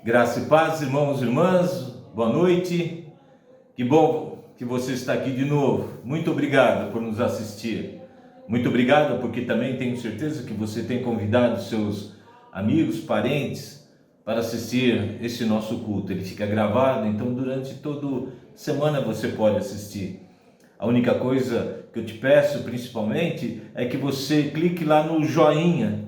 Graça e paz, irmãos e irmãs, boa noite. Que bom que você está aqui de novo. Muito obrigado por nos assistir. Muito obrigado porque também tenho certeza que você tem convidado seus amigos, parentes para assistir esse nosso culto. Ele fica gravado, então durante toda semana você pode assistir. A única coisa que eu te peço principalmente é que você clique lá no joinha,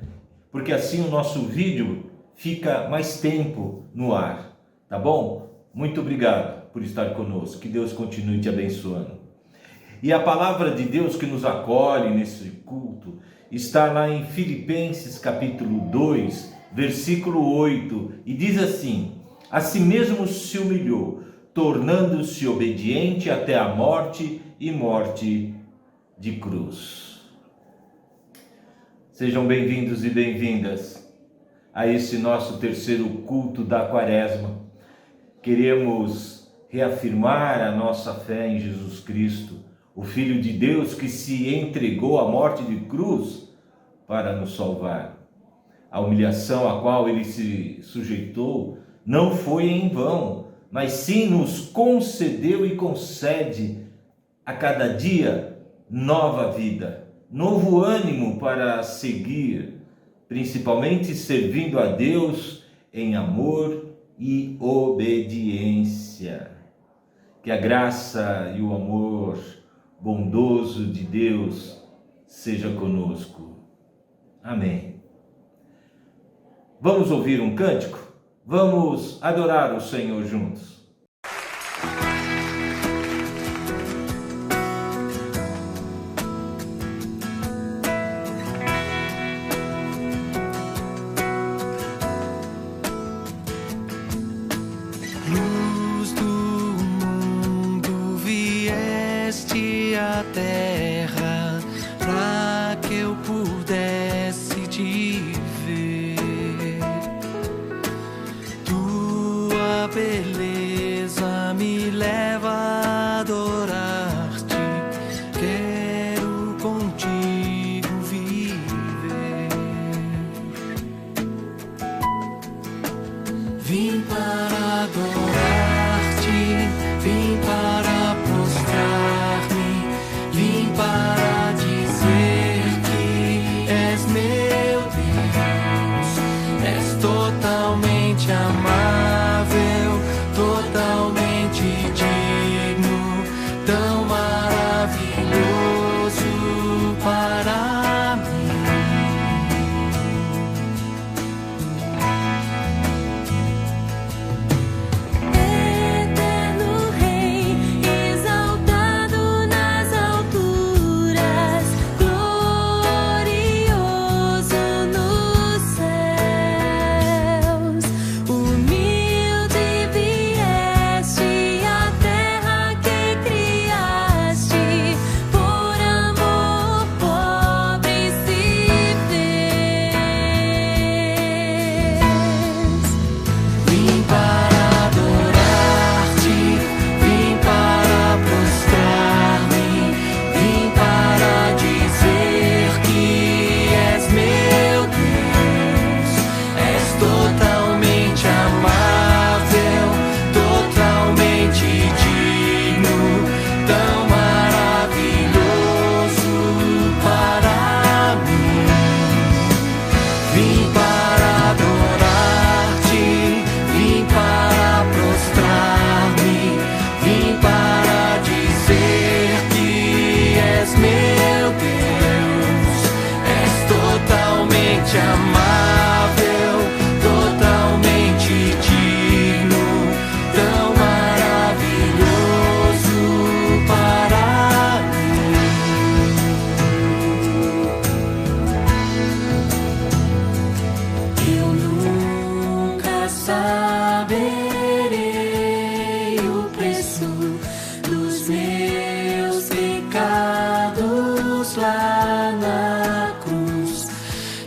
porque assim o nosso vídeo fica mais tempo no ar, tá bom? Muito obrigado por estar conosco, que Deus continue te abençoando. E a palavra de Deus que nos acolhe nesse culto está lá em Filipenses capítulo 2, versículo 8, e diz assim: a si mesmo se humilhou, tornando-se obediente até a morte e morte de cruz. Sejam bem-vindos e bem-vindas a esse nosso terceiro culto da Quaresma. Queremos reafirmar a nossa fé em Jesus Cristo, o Filho de Deus que se entregou à morte de cruz para nos salvar. A humilhação a qual ele se sujeitou não foi em vão, mas sim nos concedeu e concede a cada dia nova vida, novo ânimo para seguir, principalmente servindo a Deus em amor e obediência. Que a graça e o amor bondoso de Deus seja conosco. Amém. Vamos ouvir um cântico? Vamos adorar o Senhor juntos. A terra para que eu pudesse te ver. Tua beleza me leva a adorar-te. Quero contigo viver. Vim para adorar-te, vim para prostrar-me, vim para dizer que és meu Deus, és totalmente amável, totalmente digno, tão maravilhoso para mim. Eterno Rei, exaltado nas alturas, glorioso nos céus, humilde vieste à terra que criaste, por amor pobre se fez. Vim para adorar-te, vim para prostrar-me, vim para dizer que és meu Deus, és totalmente amável, totalmente digno, tão maravilhoso para mim. Vim para adorar-te, vim para prostrar-me, vim para dizer que és meu Deus, és totalmente amável, totalmente digno, tão maravilhoso para mim. Eu nunca saberei o preço dos meus pecados lá na cruz.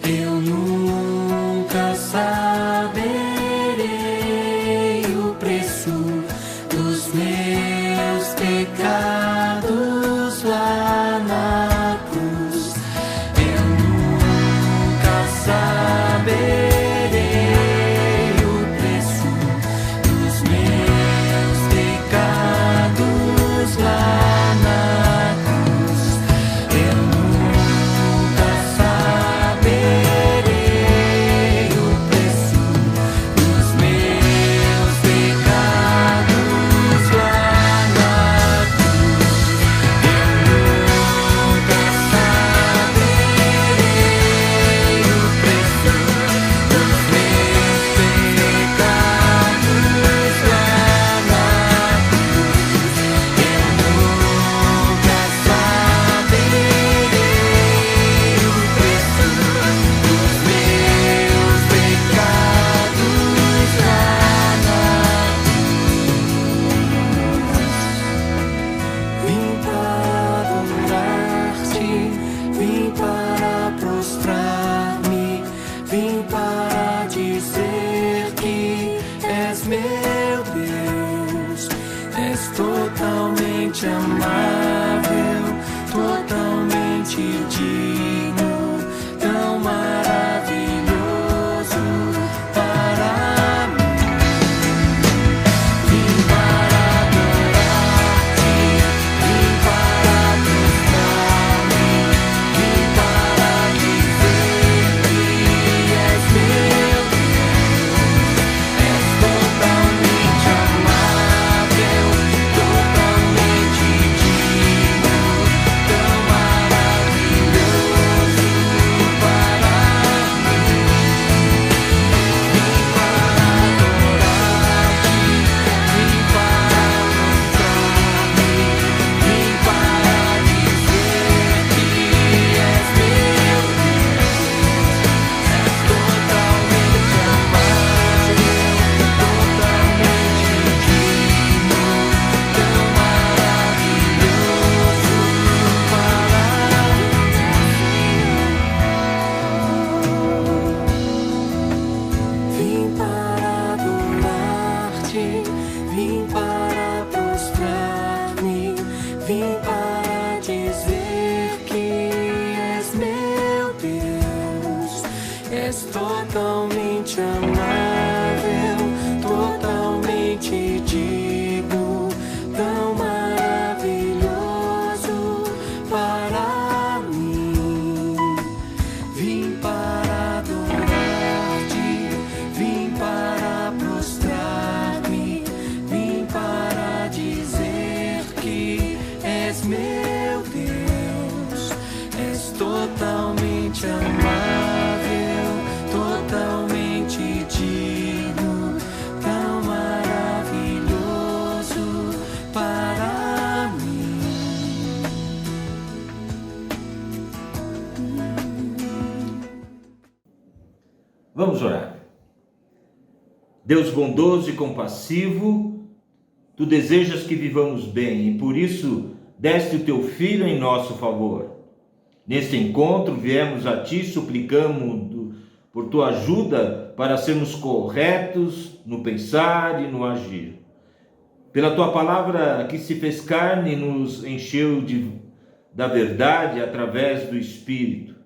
Eu nunca saberei o preço dos meus pecados lá na cruz. Eu nunca saberei o preço meu Deus, és totalmente amável, totalmente digno, tão maravilhoso para mim. Vim para adorar-te, vim para prostrar-me, vim para dizer que és meu Deus, és totalmente amável, totalmente digno, tão maravilhoso para mim. Vim para adorar-te, vim para mostrar-me, vim para dizer que és meu Deus, és totalmente amável, totalmente digno, tão maravilhoso para mim. Vim para adorar-te, vim para prostrar-me, vim para dizer que és meu Deus, és totalmente amável, totalmente digno, tão maravilhoso para mim. Vim para adorar-te, vim para prostrar-me, vim para dizer que és meu Deus, és totalmente amável, totalmente digno, tão maravilhoso para mim. Vamos orar. Deus bondoso e compassivo, Tu desejas que vivamos bem e por isso deste o Teu Filho em nosso favor. Neste encontro viemos a Ti, suplicamos por Tua ajuda para sermos corretos no pensar e no agir. Pela Tua palavra que se fez carne, nos encheu da verdade através do Espírito.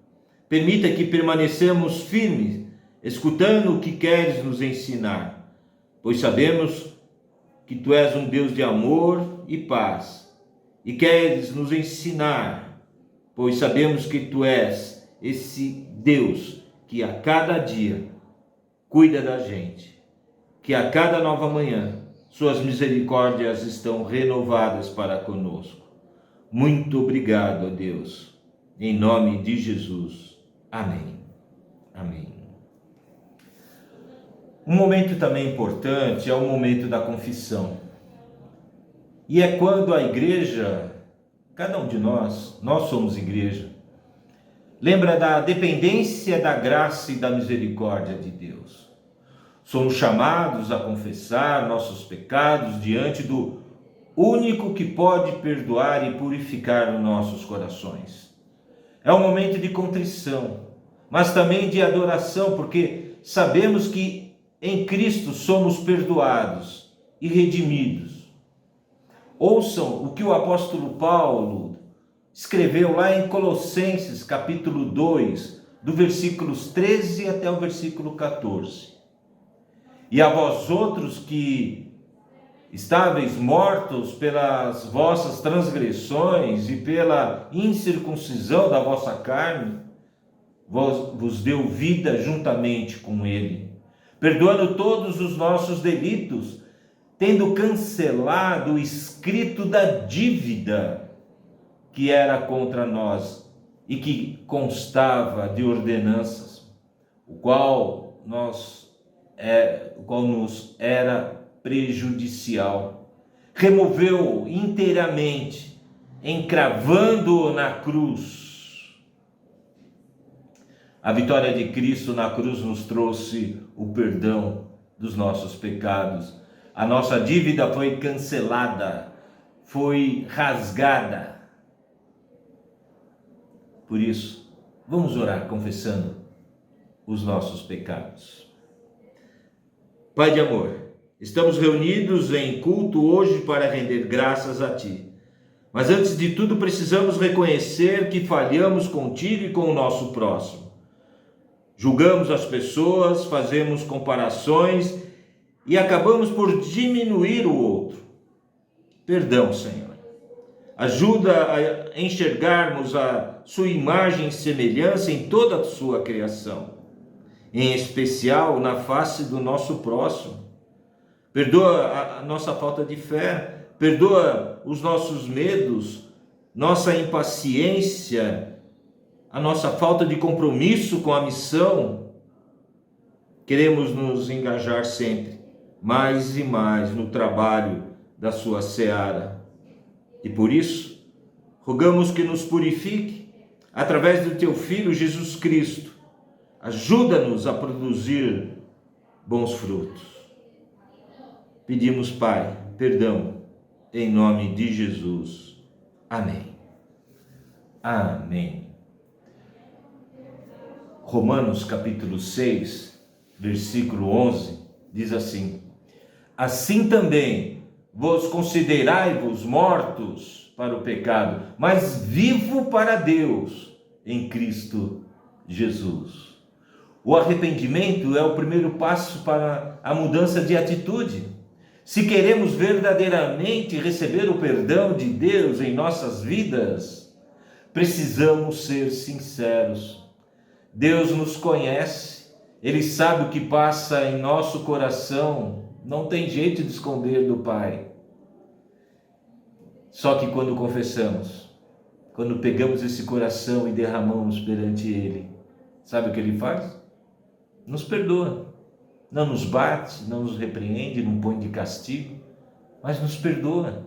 Permita que permanecemos firmes, escutando o que queres nos ensinar, pois sabemos que Tu és um Deus de amor e paz, e queres nos ensinar, pois sabemos que Tu és esse Deus que a cada dia cuida da gente, que a cada nova manhã Suas misericórdias estão renovadas para conosco. Muito obrigado, ó Deus, em nome de Jesus. Amém. Amém. Um momento também importante é o momento da confissão. E é quando a igreja, cada um de nós somos igreja, lembra da dependência da graça e da misericórdia de Deus. Somos chamados a confessar nossos pecados diante do único que pode perdoar e purificar os nossos corações. É um momento de contrição, mas também de adoração, porque sabemos que em Cristo somos perdoados e redimidos. Ouçam o que o apóstolo Paulo escreveu lá em Colossenses, capítulo 2, do versículos 13 até o versículo 14. E a vós outros que estáveis mortos pelas vossas transgressões e pela incircuncisão da vossa carne, vos deu vida juntamente com ele, perdoando todos os nossos delitos, tendo cancelado o escrito da dívida que era contra nós e que constava de ordenanças, o qual nos era prejudicial. Removeu inteiramente, encravando-o na cruz. A vitória de Cristo na cruz nos trouxe o perdão dos nossos pecados. A nossa dívida foi cancelada, foi rasgada. Por isso, vamos orar confessando os nossos pecados. Pai de amor, Estamos reunidos em culto hoje para render graças a Ti. Mas antes de tudo precisamos reconhecer que falhamos contigo e com o nosso próximo. Julgamos as pessoas, fazemos comparações e acabamos por diminuir o outro. Perdão, Senhor. Ajuda a enxergarmos a sua imagem e semelhança em toda a sua criação, em especial na face do nosso próximo. Perdoa a nossa falta de fé, perdoa os nossos medos, nossa impaciência, a nossa falta de compromisso com a missão. Queremos nos engajar sempre, mais e mais, no trabalho da sua seara. E por isso, rogamos que nos purifique, através do Teu Filho Jesus Cristo. Ajuda-nos a produzir bons frutos. Pedimos, Pai, perdão, em nome de Jesus. Amém. Amém. Romanos capítulo 6, versículo 11, diz assim: assim também vos considerai-vos mortos para o pecado, mas vivo para Deus em Cristo Jesus. O arrependimento é o primeiro passo para a mudança de atitude. Se queremos verdadeiramente receber o perdão de Deus em nossas vidas, precisamos ser sinceros. Deus nos conhece, Ele sabe o que passa em nosso coração, não tem jeito de esconder do Pai. Só que quando confessamos, quando pegamos esse coração e derramamos perante Ele, sabe o que Ele faz? Nos perdoa. Não nos bate, não nos repreende, não põe de castigo, mas nos perdoa.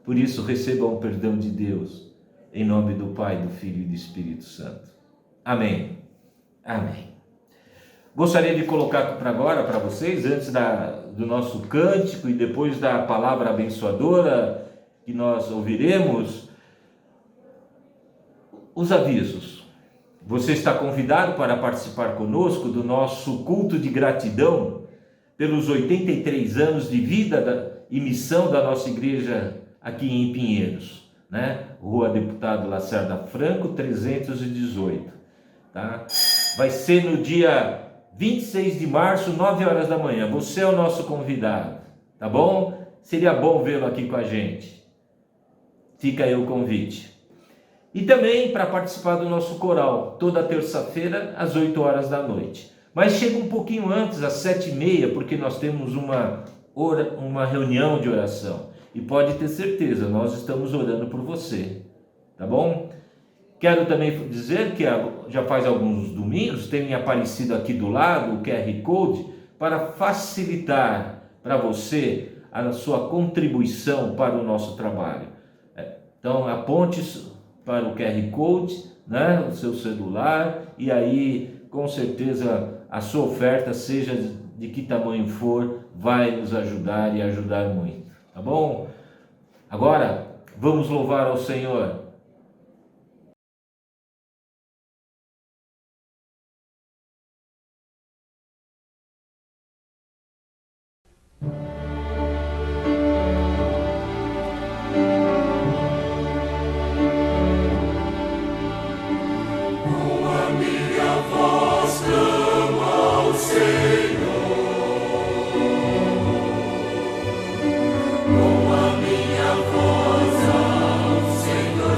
Por isso, recebam o perdão de Deus, em nome do Pai, do Filho e do Espírito Santo. Amém. Amém. Gostaria de colocar para agora, para vocês, antes do nosso cântico e depois da palavra abençoadora que nós ouviremos, os avisos. Você está convidado para participar conosco do nosso culto de gratidão pelos 83 anos de vida e missão da nossa igreja aqui em Pinheiros, né? Rua Deputado Lacerda Franco, 318, tá? Vai ser no dia 26 de março, 9 horas da manhã. Você é o nosso convidado, tá bom? Seria bom vê-lo aqui com a gente. Fica aí o convite. E também para participar do nosso coral, toda terça-feira, às 8 horas da noite. Mas chega um pouquinho antes, às 7h30, porque nós temos uma reunião de oração. E pode ter certeza, nós estamos orando por você, tá bom? Quero também dizer que já faz alguns domingos tem aparecido aqui do lado o QR Code para facilitar para você a sua contribuição para o nosso trabalho. Então aponte para o QR Code, né, no seu celular, e aí com certeza a sua oferta, seja de que tamanho for, vai nos ajudar e ajudar muito, tá bom? Agora vamos louvar ao Senhor. Senhor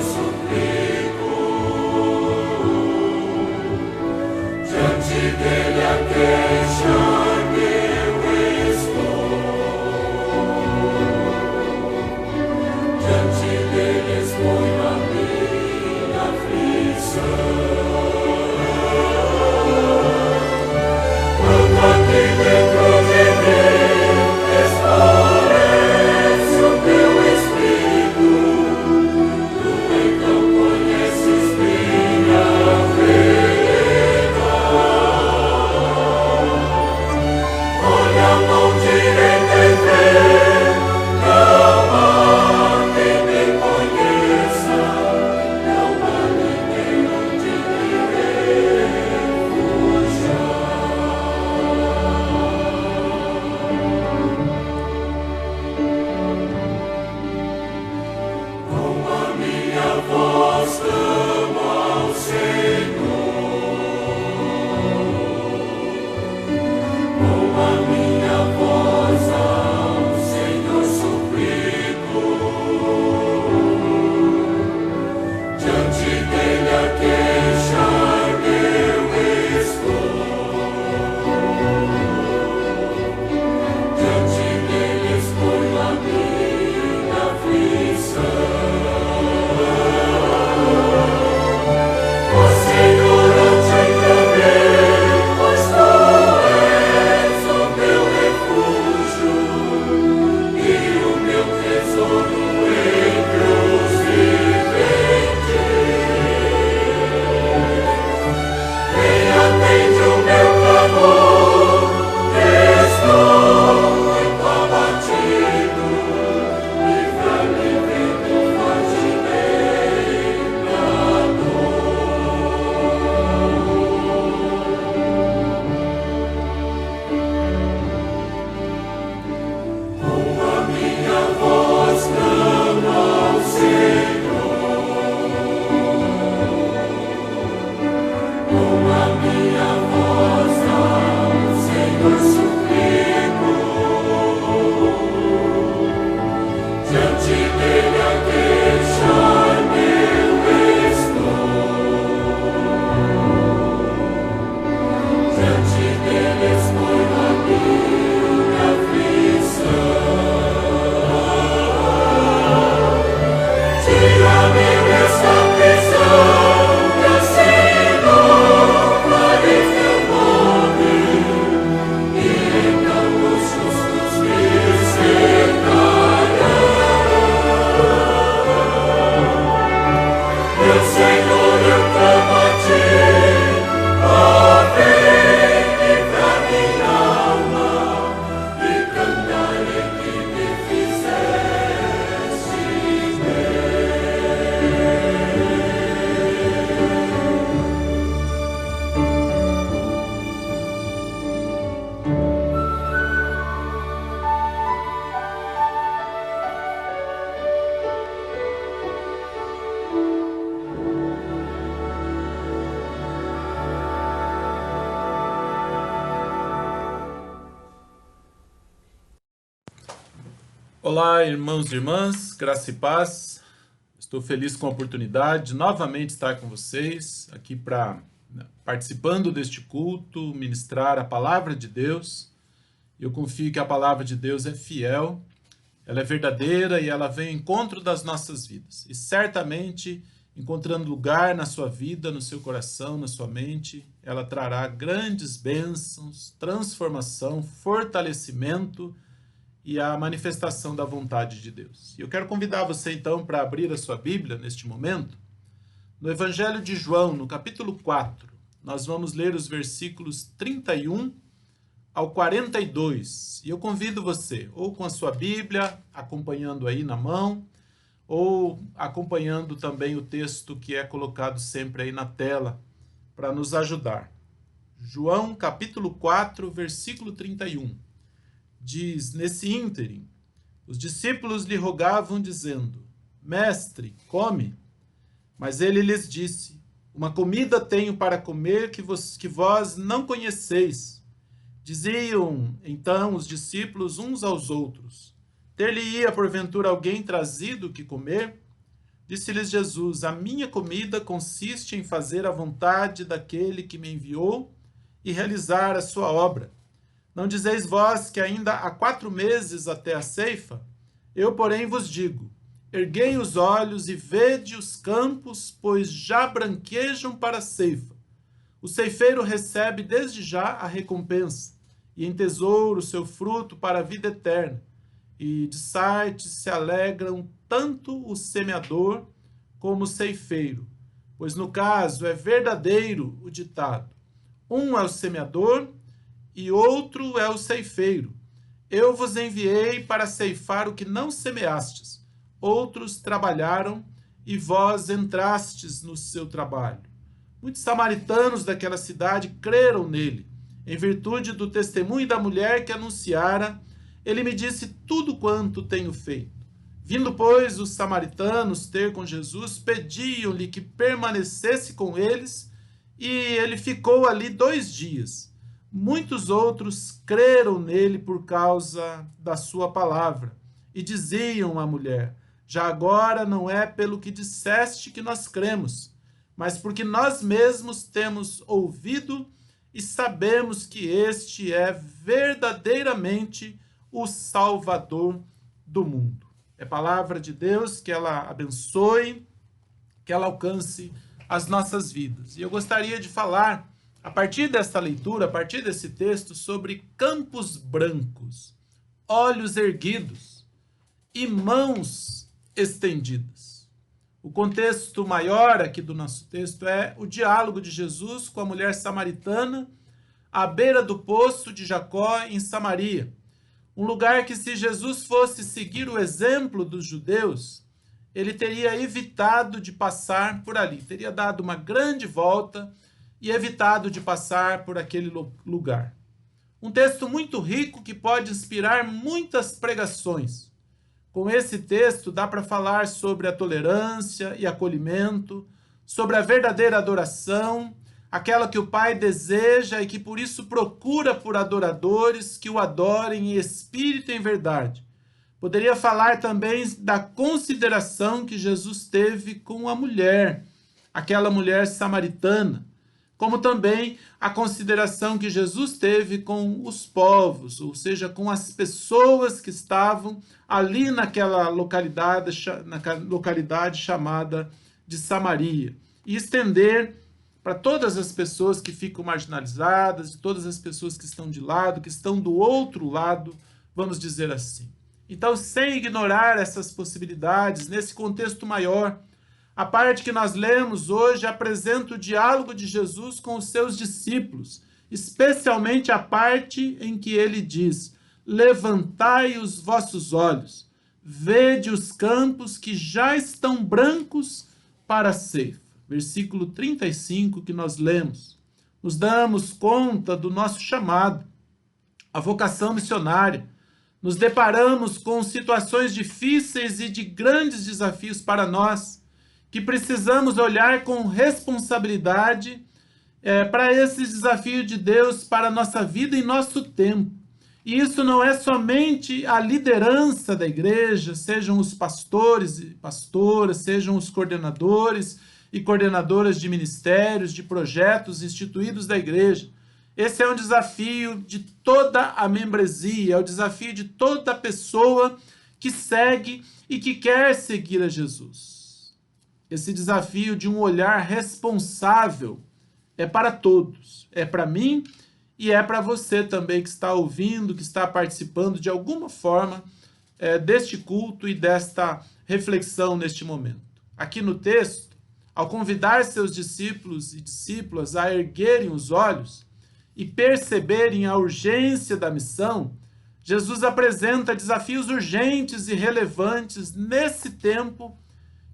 Olá, irmãos e irmãs, graça e paz. Estou feliz com a oportunidade de novamente estar com vocês aqui participando deste culto, ministrar a palavra de Deus. Eu confio que a palavra de Deus é fiel, ela é verdadeira e ela vem ao encontro das nossas vidas. E certamente, encontrando lugar na sua vida, no seu coração, na sua mente, ela trará grandes bênçãos, transformação, fortalecimento e a manifestação da vontade de Deus. E eu quero convidar você então para abrir a sua Bíblia neste momento, no Evangelho de João, no capítulo 4. Nós vamos ler os versículos 31 ao 42. E eu convido você, ou com a sua Bíblia, acompanhando aí na mão, ou acompanhando também o texto que é colocado sempre aí na tela, para nos ajudar. João, capítulo 4, versículo 31. Diz, nesse ínterim, os discípulos lhe rogavam, dizendo, Mestre, come. Mas ele lhes disse, uma comida tenho para comer que vós não conheceis. Diziam, então, os discípulos uns aos outros, ter-lhe-ia, porventura, alguém trazido o que comer? Disse-lhes Jesus, a minha comida consiste em fazer a vontade daquele que me enviou e realizar a sua obra. Não dizeis vós que ainda há 4 meses até a ceifa? Eu, porém, vos digo, erguei os olhos e vede os campos, pois já branquejam para a ceifa. O ceifeiro recebe desde já a recompensa, e entesoura o seu fruto para a vida eterna. E de sorte se alegram tanto o semeador como o ceifeiro, pois no caso é verdadeiro o ditado, um é o semeador e outro é o ceifeiro. Eu vos enviei para ceifar o que não semeastes. Outros trabalharam e vós entrastes no seu trabalho. Muitos samaritanos daquela cidade creram nele. Em virtude do testemunho da mulher que anunciara, ele me disse tudo quanto tenho feito. Vindo, pois, os samaritanos ter com Jesus, pediam-lhe que permanecesse com eles, e ele ficou ali 2 dias. Muitos outros creram nele por causa da sua palavra, e diziam à mulher, já agora não é pelo que disseste que nós cremos, mas porque nós mesmos temos ouvido e sabemos que este é verdadeiramente o Salvador do mundo. É palavra de Deus, que ela abençoe, que ela alcance as nossas vidas. E eu gostaria de falar, a partir desta leitura, a partir desse texto, sobre campos brancos, olhos erguidos e mãos estendidas. O contexto maior aqui do nosso texto é o diálogo de Jesus com a mulher samaritana à beira do poço de Jacó em Samaria. Um lugar que, se Jesus fosse seguir o exemplo dos judeus, ele teria evitado de passar por ali, teria dado uma grande volta e evitado de passar por aquele lugar. Um texto muito rico que pode inspirar muitas pregações. Com esse texto dá para falar sobre a tolerância e acolhimento, sobre a verdadeira adoração, aquela que o Pai deseja e que por isso procura por adoradores que o adorem em espírito e em verdade. Poderia falar também da consideração que Jesus teve com a mulher, aquela mulher samaritana, como também a consideração que Jesus teve com os povos, ou seja, com as pessoas que estavam ali naquela localidade chamada de Samaria, e estender para todas as pessoas que ficam marginalizadas, e todas as pessoas que estão de lado, que estão do outro lado, vamos dizer assim. Então, sem ignorar essas possibilidades, nesse contexto maior, a parte que nós lemos hoje apresenta o diálogo de Jesus com os seus discípulos, especialmente a parte em que ele diz, levantai os vossos olhos, vede os campos que já estão brancos para a ceifa. Versículo 35 que nós lemos. Nos damos conta do nosso chamado, a vocação missionária. Nos deparamos com situações difíceis e de grandes desafios para nós, que precisamos olhar com responsabilidade para esse desafio de Deus para a nossa vida e nosso tempo. E isso não é somente a liderança da igreja, sejam os pastores e pastoras, sejam os coordenadores e coordenadoras de ministérios, de projetos instituídos da igreja. Esse é um desafio de toda a membresia, é o desafio de toda pessoa que segue e que quer seguir a Jesus. Esse desafio de um olhar responsável é para todos, é para mim e é para você também que está ouvindo, que está participando de alguma forma deste culto e desta reflexão neste momento. Aqui no texto, ao convidar seus discípulos e discípulas a erguerem os olhos e perceberem a urgência da missão, Jesus apresenta desafios urgentes e relevantes nesse tempo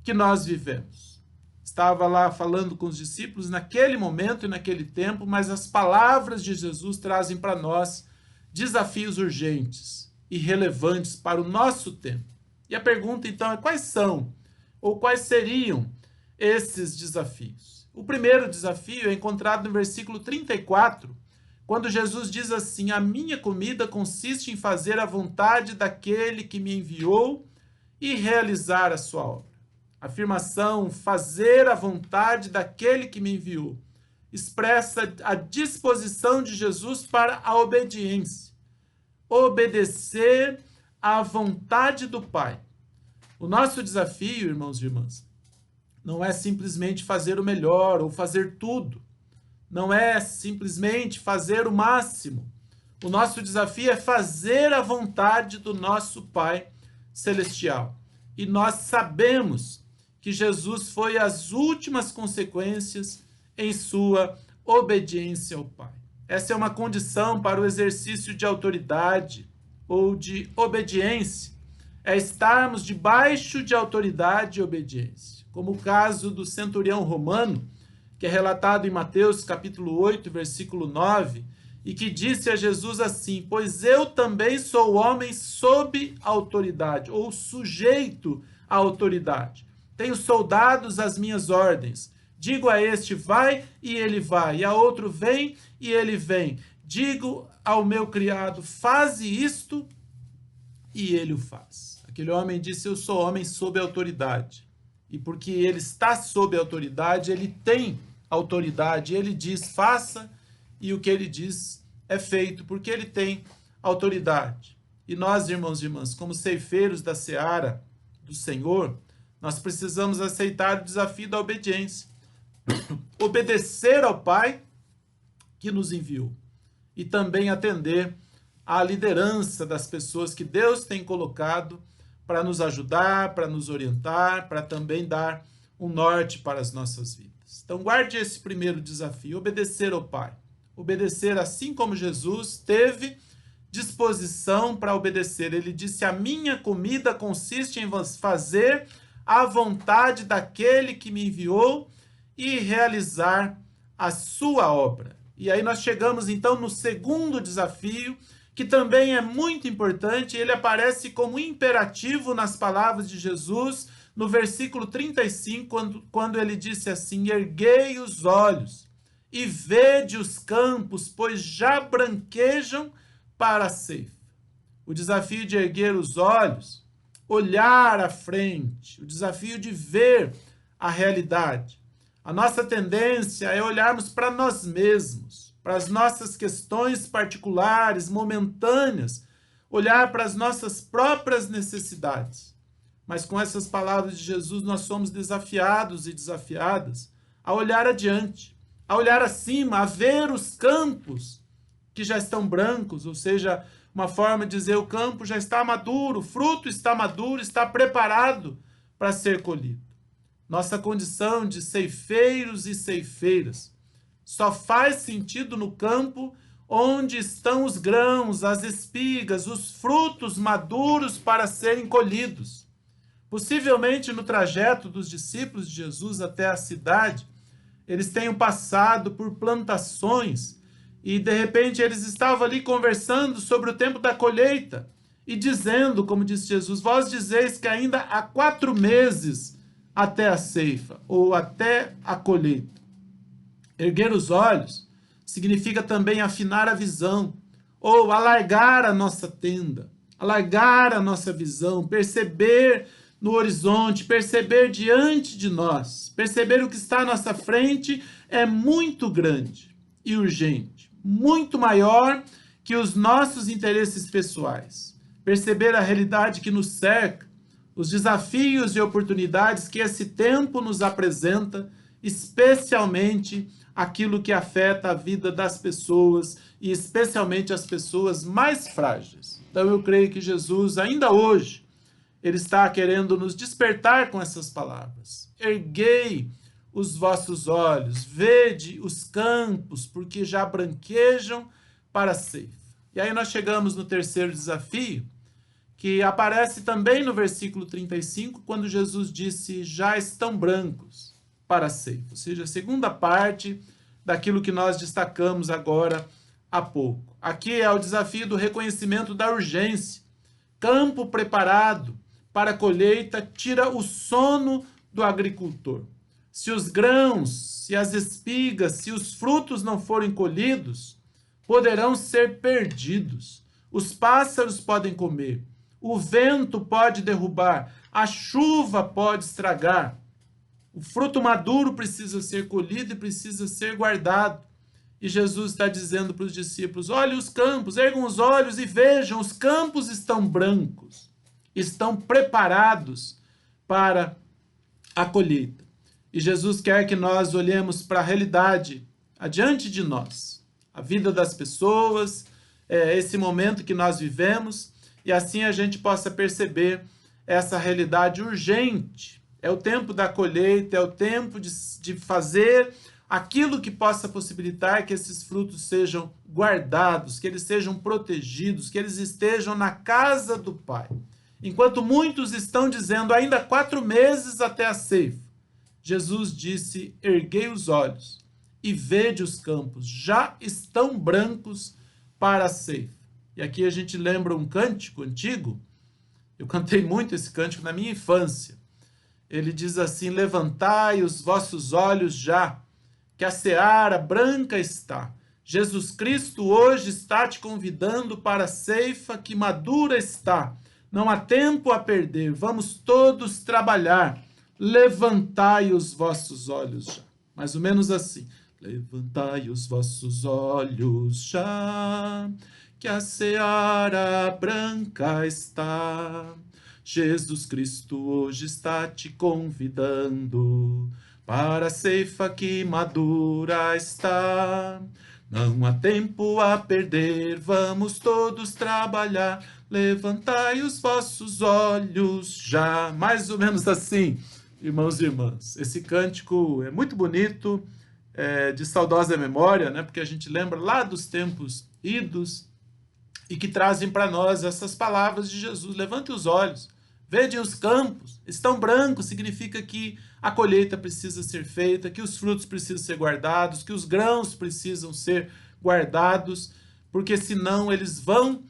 que nós vivemos. Estava lá falando com os discípulos naquele momento e naquele tempo, mas as palavras de Jesus trazem para nós desafios urgentes e relevantes para o nosso tempo. E a pergunta então é: quais são ou quais seriam esses desafios? O primeiro desafio é encontrado no versículo 34, quando Jesus diz assim: a minha comida consiste em fazer a vontade daquele que me enviou e realizar a sua obra. A afirmação fazer a vontade daquele que me enviou expressa a disposição de Jesus para a obediência. Obedecer à vontade do Pai. O nosso desafio, irmãos e irmãs, não é simplesmente fazer o melhor ou fazer tudo. Não é simplesmente fazer o máximo. O nosso desafio é fazer a vontade do nosso Pai Celestial. E nós sabemos que Jesus foi as últimas consequências em sua obediência ao Pai. Essa é uma condição para o exercício de autoridade ou de obediência. É estarmos debaixo de autoridade e obediência. Como o caso do centurião romano, que é relatado em Mateus capítulo 8, versículo 9, e que disse a Jesus assim: pois eu também sou homem sob autoridade, ou sujeito à autoridade. Tenho soldados às minhas ordens. Digo a este, vai, e ele vai. E a outro, vem, e ele vem. Digo ao meu criado, faze isto, e ele o faz. Aquele homem disse, eu sou homem sob autoridade. E porque ele está sob autoridade, ele tem autoridade. Ele diz, faça, e o que ele diz é feito, porque ele tem autoridade. E nós, irmãos e irmãs, como ceifeiros da seara do Senhor, nós precisamos aceitar o desafio da obediência. Obedecer ao Pai que nos enviou. E também atender à liderança das pessoas que Deus tem colocado para nos ajudar, para nos orientar, para também dar um norte para as nossas vidas. Então guarde esse primeiro desafio, obedecer ao Pai. Obedecer assim como Jesus teve disposição para obedecer. Ele disse, a minha comida consiste em fazer a vontade daquele que me enviou e realizar a sua obra. E aí nós chegamos então no segundo desafio, que também é muito importante. Ele aparece como imperativo nas palavras de Jesus, no versículo 35, quando ele disse assim, erguei os olhos e vede os campos, pois já branquejam para a ceifa. O desafio de erguer os olhos, olhar à frente, o desafio de ver a realidade. A nossa tendência é olharmos para nós mesmos, para as nossas questões particulares, momentâneas, olhar para as nossas próprias necessidades. Mas com essas palavras de Jesus, nós somos desafiados e desafiadas a olhar adiante, a olhar acima, a ver os campos que já estão brancos, ou seja, uma forma de dizer o campo já está maduro, o fruto está maduro, está preparado para ser colhido. Nossa condição de ceifeiros e ceifeiras só faz sentido no campo onde estão os grãos, as espigas, os frutos maduros para serem colhidos. Possivelmente no trajeto dos discípulos de Jesus até a cidade, eles tenham passado por plantações e de repente eles estavam ali conversando sobre o tempo da colheita e dizendo, como disse Jesus, vós dizeis que ainda há 4 meses até a ceifa ou até a colheita. Erguer os olhos significa também afinar a visão, ou alargar a nossa tenda, alargar a nossa visão, perceber no horizonte, perceber diante de nós, perceber o que está à nossa frente é muito grande e urgente, muito maior que os nossos interesses pessoais. Perceber a realidade que nos cerca, os desafios e oportunidades que esse tempo nos apresenta, especialmente aquilo que afeta a vida das pessoas e especialmente as pessoas mais frágeis. Então eu creio que Jesus, ainda hoje, ele está querendo nos despertar com essas palavras. Erguei os vossos olhos, vede os campos, porque já branquejam para a ceifa. E aí nós chegamos no terceiro desafio, que aparece também no versículo 35, quando Jesus disse, já estão brancos para a ceifa. Ou seja, a segunda parte daquilo que nós destacamos agora há pouco. Aqui é o desafio do reconhecimento da urgência. Campo preparado para a colheita tira o sono do agricultor. Se os grãos, se as espigas, se os frutos não forem colhidos, poderão ser perdidos. Os pássaros podem comer, o vento pode derrubar, a chuva pode estragar. O fruto maduro precisa ser colhido e precisa ser guardado. E Jesus está dizendo para os discípulos, olhem os campos, ergam os olhos e vejam, os campos estão brancos, estão preparados para a colheita. E Jesus quer que nós olhemos para a realidade adiante de nós, a vida das pessoas, esse momento que nós vivemos, e assim a gente possa perceber essa realidade urgente. É o tempo da colheita, é o tempo de fazer aquilo que possa possibilitar que esses frutos sejam guardados, que eles sejam protegidos, que eles estejam na casa do Pai. Enquanto muitos estão dizendo ainda 4 meses até a ceifa, Jesus disse, erguei os olhos e vede os campos, já estão brancos para a ceifa. E aqui a gente lembra um cântico antigo, eu cantei muito esse cântico na minha infância. Ele diz assim, levantai os vossos olhos já, que a seara branca está. Jesus Cristo hoje está te convidando para a ceifa que madura está. Não há tempo a perder, vamos todos trabalhar. Levantai os vossos olhos já. Mais ou menos assim. Levantai os vossos olhos já, que a seara branca está. Jesus Cristo hoje está te convidando para a ceifa que madura está. Não há tempo a perder, vamos todos trabalhar. Levantai os vossos olhos já. Mais ou menos assim, irmãos e irmãs. Esse cântico é muito bonito, de saudosa memória, né? Porque a gente lembra lá dos tempos idos e que trazem para nós essas palavras de Jesus. Levante os olhos, vede os campos, estão brancos, significa que a colheita precisa ser feita, que os frutos precisam ser guardados, que os grãos precisam ser guardados, porque senão eles vão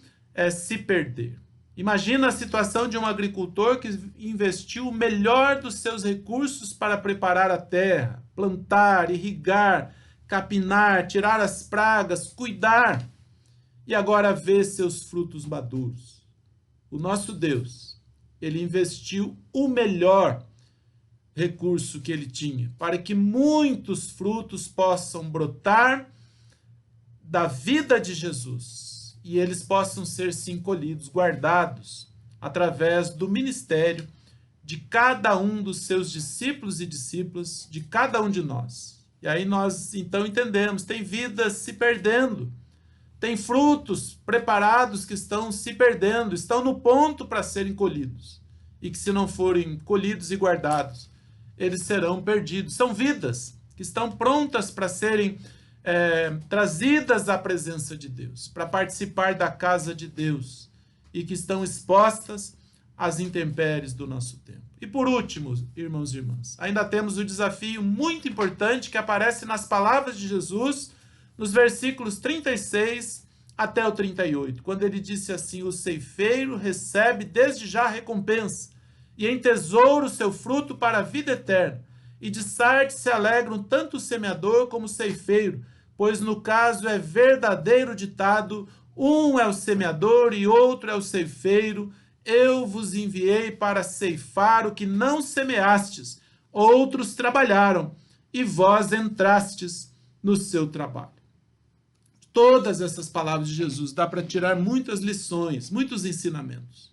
se perder. Imagina a situação de um agricultor que investiu o melhor dos seus recursos para preparar a terra, plantar, irrigar, capinar, tirar as pragas, cuidar, e agora vê seus frutos maduros. O nosso Deus, ele investiu o melhor recurso que ele tinha, para que muitos frutos possam brotar da vida de Jesus, e eles possam ser sim colhidos, guardados, através do ministério de cada um dos seus discípulos e discípulas, de cada um de nós. E aí nós então entendemos, tem vidas se perdendo, tem frutos preparados que estão se perdendo, estão no ponto para serem colhidos, e que se não forem colhidos e guardados, eles serão perdidos. São vidas que estão prontas para serem trazidas à presença de Deus, para participar da casa de Deus, e que estão expostas às intempéries do nosso tempo. E por último, irmãos e irmãs, ainda temos o desafio muito importante que aparece nas palavras de Jesus, nos versículos 36 até o 38, quando ele disse assim, o ceifeiro recebe desde já a recompensa, e entesoura o seu fruto para a vida eterna, e de sorte se alegram tanto o semeador como o ceifeiro, pois no caso é verdadeiro ditado, Um é o semeador e outro é o ceifeiro. Eu vos enviei para ceifar o que não semeastes. Outros trabalharam e vós entrastes no seu trabalho. Todas essas palavras de Jesus dá para tirar muitas lições, muitos ensinamentos.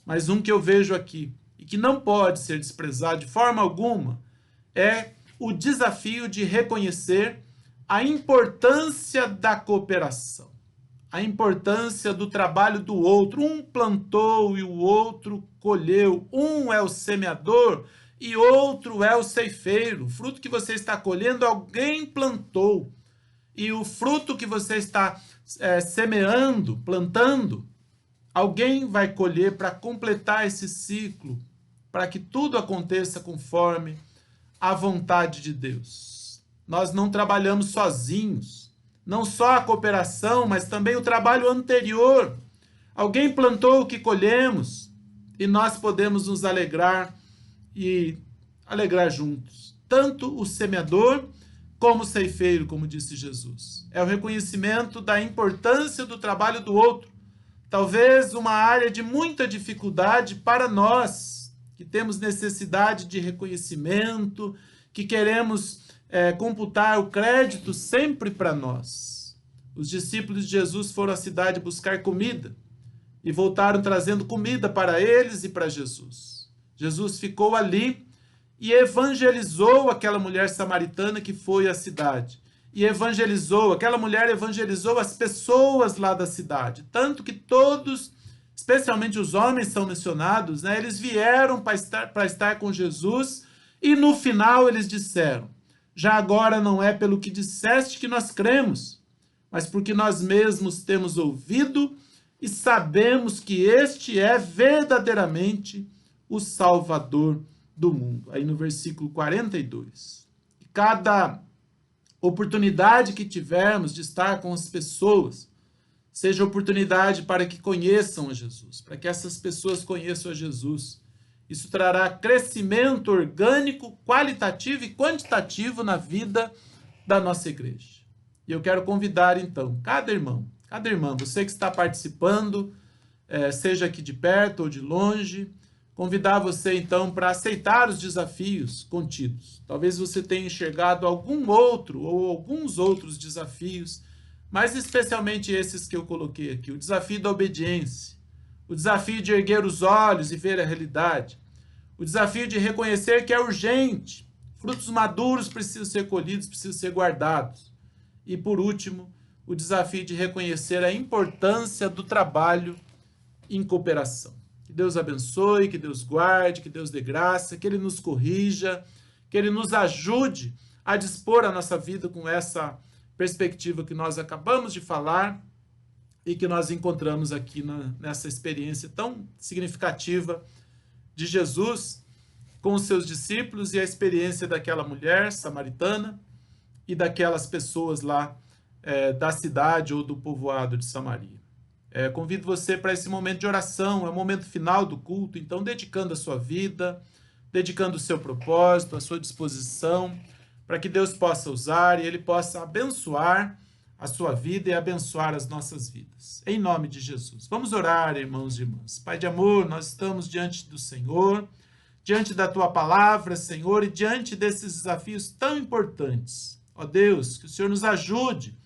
Mas um que eu vejo aqui e que não pode ser desprezado de forma alguma é o desafio de reconhecer a importância da cooperação, a importância do trabalho do outro. Um plantou e o outro colheu. Um é o semeador e outro é o ceifeiro. O fruto que você está colhendo, alguém plantou. E o fruto que você está semeando, plantando, alguém vai colher para completar esse ciclo, para que tudo aconteça conforme a vontade de Deus. Nós não trabalhamos sozinhos, não só a cooperação, mas também o trabalho anterior. Alguém plantou o que colhemos e nós podemos nos alegrar e alegrar juntos. Tanto o semeador como o ceifeiro, como disse Jesus. É o reconhecimento da importância do trabalho do outro. Talvez uma área de muita dificuldade para nós, que temos necessidade de reconhecimento, que queremos computar o crédito sempre para nós. Os discípulos de Jesus foram à cidade buscar comida e voltaram trazendo comida para eles e para Jesus. Jesus ficou ali e evangelizou aquela mulher samaritana que foi à cidade. E aquela mulher evangelizou as pessoas lá da cidade. Tanto que todos, especialmente os homens são mencionados, né? Eles vieram para estar com Jesus e no final eles disseram: já agora não é pelo que disseste que nós cremos, mas porque nós mesmos temos ouvido e sabemos que este é verdadeiramente o Salvador do mundo. Aí no versículo 42. Cada oportunidade que tivermos de estar com as pessoas, seja oportunidade para que conheçam a Jesus, para que essas pessoas conheçam a Jesus. Isso trará crescimento orgânico, qualitativo e quantitativo na vida da nossa igreja. E eu quero convidar, então, cada irmão, cada irmã, você que está participando, seja aqui de perto ou de longe, convidar você, então, para aceitar os desafios contidos. Talvez você tenha enxergado algum outro ou alguns outros desafios, mas especialmente esses que eu coloquei aqui. O desafio da obediência, o desafio de erguer os olhos e ver a realidade, o desafio de reconhecer que é urgente, frutos maduros precisam ser colhidos, precisam ser guardados. E, por último, o desafio de reconhecer a importância do trabalho em cooperação. Que Deus abençoe, que Deus guarde, que Deus dê graça, que Ele nos corrija, que Ele nos ajude a dispor a nossa vida com essa perspectiva que nós acabamos de falar e que nós encontramos aqui nessa experiência tão significativa de Jesus com os seus discípulos e a experiência daquela mulher samaritana e daquelas pessoas lá da cidade ou do povoado de Samaria. Convido você para esse momento de oração, é o momento final do culto, então dedicando a sua vida, dedicando o seu propósito, a sua disposição, para que Deus possa usar e Ele possa abençoar a sua vida e abençoar as nossas vidas. Em nome de Jesus. Vamos orar, irmãos e irmãs. Pai de amor, nós estamos diante do Senhor, diante da Tua palavra, Senhor, e diante desses desafios tão importantes. Ó Deus, que o Senhor nos ajude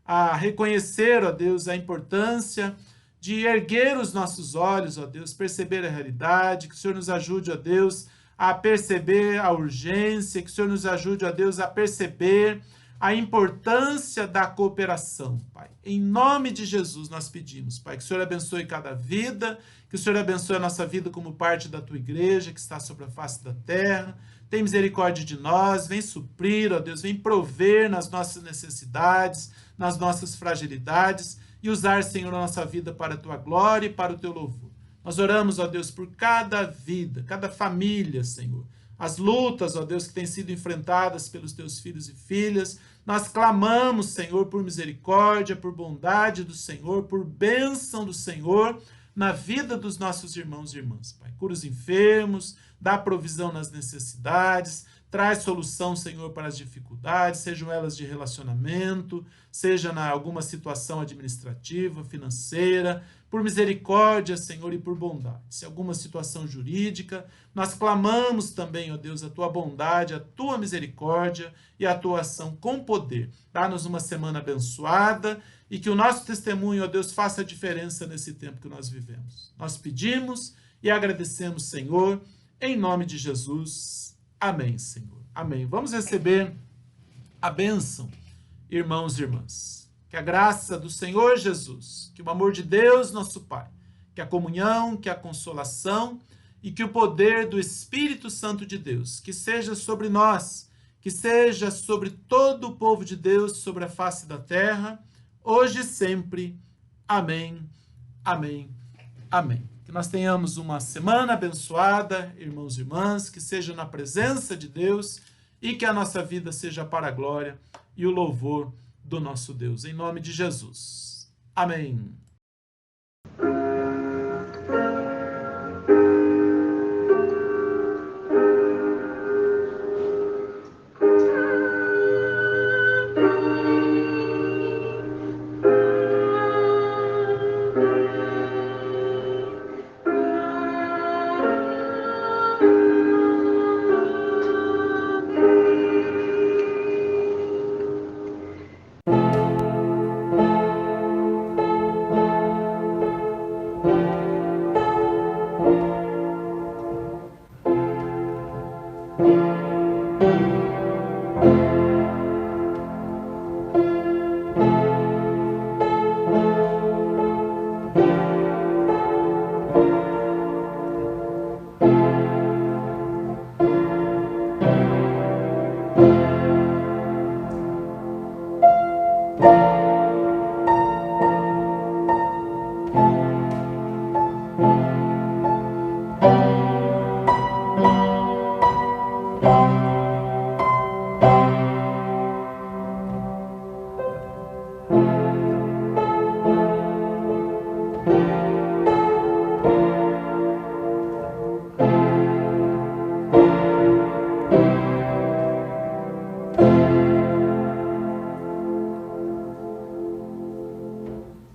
a reconhecer, ó Deus, a importância de erguer os nossos olhos, ó Deus, perceber a realidade, que o Senhor nos ajude, ó Deus, a perceber a urgência, que o Senhor nos ajude, ó Deus, a perceber a importância da cooperação, Pai. Em nome de Jesus nós pedimos, Pai, que o Senhor abençoe cada vida, que o Senhor abençoe a nossa vida como parte da Tua igreja que está sobre a face da terra. Tem misericórdia de nós, vem suprir, ó Deus, vem prover nas nossas necessidades, nas nossas fragilidades e usar, Senhor, a nossa vida para a Tua glória e para o Teu louvor. Nós oramos, ó Deus, por cada vida, cada família, Senhor. As lutas, ó Deus, que têm sido enfrentadas pelos Teus filhos e filhas. Nós clamamos, Senhor, por misericórdia, por bondade do Senhor, por bênção do Senhor na vida dos nossos irmãos e irmãs, Pai. Cura os enfermos, dá provisão nas necessidades, Traz solução, Senhor, para as dificuldades, sejam elas de relacionamento, seja em alguma situação administrativa, financeira, por misericórdia, Senhor, e por bondade. Se alguma situação jurídica, nós clamamos também, ó Deus, a tua bondade, a tua misericórdia e a tua ação com poder. Dá-nos uma semana abençoada e que o nosso testemunho, ó Deus, faça a diferença nesse tempo que nós vivemos. Nós pedimos e agradecemos, Senhor, em nome de Jesus. Amém, Senhor. Amém. Vamos receber a bênção, irmãos e irmãs. Que a graça do Senhor Jesus, que o amor de Deus, nosso Pai, que a comunhão, que a consolação e que o poder do Espírito Santo de Deus, que seja sobre nós, que seja sobre todo o povo de Deus, sobre a face da terra, hoje e sempre. Amém, amém, amém. Que nós tenhamos uma semana abençoada, irmãos e irmãs, que seja na presença de Deus e que a nossa vida seja para a glória e o louvor do nosso Deus. Em nome de Jesus. Amém.